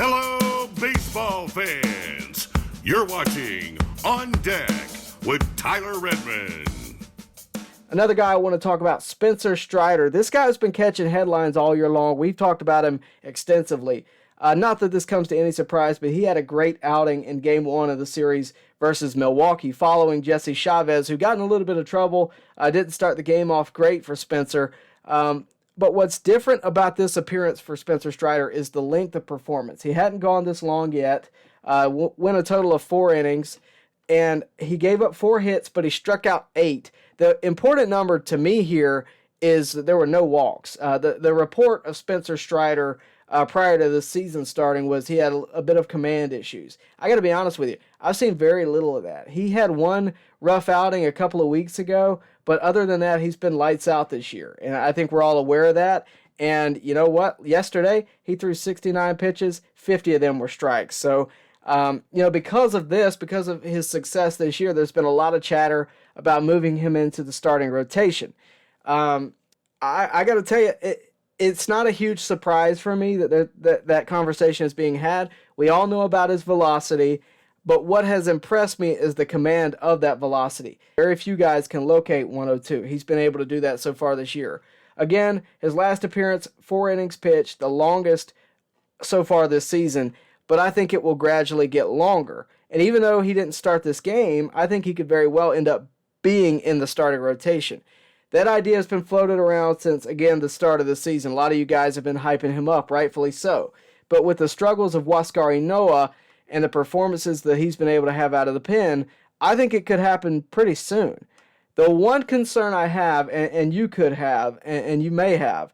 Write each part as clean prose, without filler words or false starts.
Hello, baseball fans. You're watching On Deck with Tyler Redmond. Another guy I want to talk about, Spencer Strider. This guy's been catching headlines all year long. We've talked about him extensively. Not that this comes to any surprise, but he had a great outing in Game 1 of the series versus Milwaukee, following Jesse Chavez, who got in a little bit of trouble. Didn't start the game off great for Spencer. But what's different about this appearance for Spencer Strider is the length of performance. He hadn't gone this long yet. Went a total of 4 innings, and he gave up 4 hits, but he struck out 8. The important number to me here is that there were no walks. The report of Spencer Strider prior to the season starting was he had a bit of command issues. I got to be honest with you, I've seen very little of that. He had one rough outing a couple of weeks ago, but other than that, he's been lights out this year, and I think we're all aware of that. And you know what? Yesterday, he threw 69 pitches, 50 of them were strikes. So, because of this, because of his success this year, there's been a lot of chatter about moving him into the starting rotation. I got to tell you, it's not a huge surprise for me that conversation is being had. We all know about his velocity, but what has impressed me is the command of that velocity. Very few guys can locate 102. He's been able to do that so far this year. Again, his last appearance, 4 innings pitched, the longest so far this season, but I think it will gradually get longer. And even though he didn't start this game, I think he could very well end up being in the starting rotation. That idea has been floated around since, again, the start of the season. A lot of you guys have been hyping him up, rightfully so. But with the struggles of Huascar Ynoa and the performances that he's been able to have out of the pen, I think it could happen pretty soon. The one concern I have, and you could have, and you may have,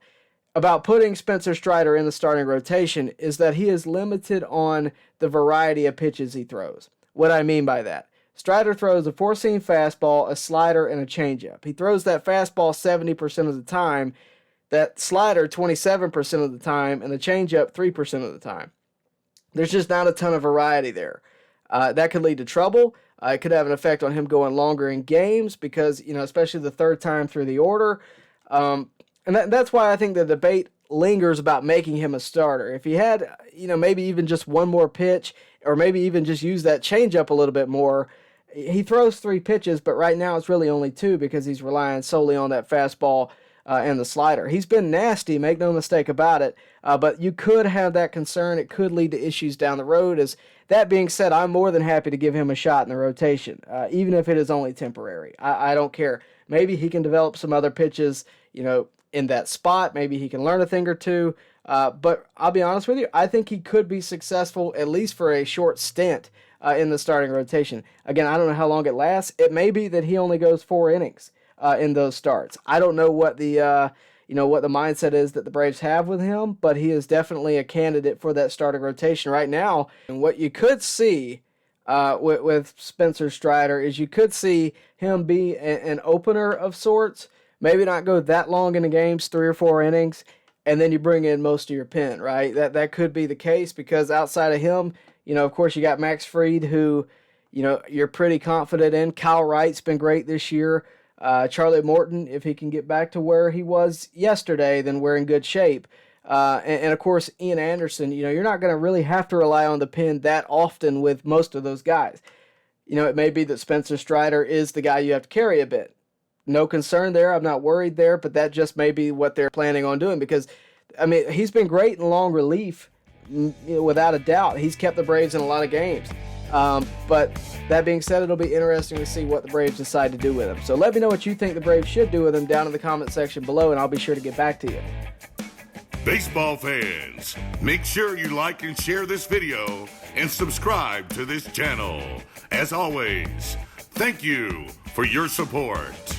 about putting Spencer Strider in the starting rotation is that he is limited on the variety of pitches he throws. What I mean by that, Strider throws a 4-seam fastball, a slider, and a changeup. He throws that fastball 70% of the time, that slider 27% of the time, and the changeup 3% of the time. There's just not a ton of variety there. That could lead to trouble. It could have an effect on him going longer in games because, especially the third time through the order. And that's why I think the debate lingers about making him a starter. If he had, maybe even just one more pitch, or maybe even just use that changeup a little bit more. He throws 3 pitches, but right now it's really only 2 because he's relying solely on that fastball and the slider. He's been nasty, make no mistake about it, but you could have that concern. It could lead to issues down the road. As that being said, I'm more than happy to give him a shot in the rotation, even if it is only temporary. I don't care. Maybe he can develop some other pitches, in that spot. Maybe he can learn a thing or two. But I'll be honest with you, I think he could be successful, at least for a short stint, in the starting rotation. Again, I don't know how long it lasts. It may be that he only goes 4 innings in those starts. I don't know what the what the mindset is that the Braves have with him, but he is definitely a candidate for that starting rotation right now. And what you could see with Spencer Strider is you could see him be an opener of sorts, maybe not go that long in the games, 3 or 4 innings, and then you bring in most of your pen, right? That could be the case because outside of him, of course, you got Max Fried, who, you're pretty confident in. Kyle Wright's been great this year. Charlie Morton, if he can get back to where he was yesterday, then we're in good shape. And of course, Ian Anderson, you're not going to really have to rely on the pen that often with most of those guys. It may be that Spencer Strider is the guy you have to carry a bit. No concern there. I'm not worried there, but that just may be what they're planning on doing because, he's been great in long relief, without a doubt. He's kept the Braves in a lot of games. But that being said, it'll be interesting to see what the Braves decide to do with him. So let me know what you think the Braves should do with him down in the comment section below, and I'll be sure to get back to you. Baseball fans, make sure you like and share this video and subscribe to this channel. As always, thank you for your support.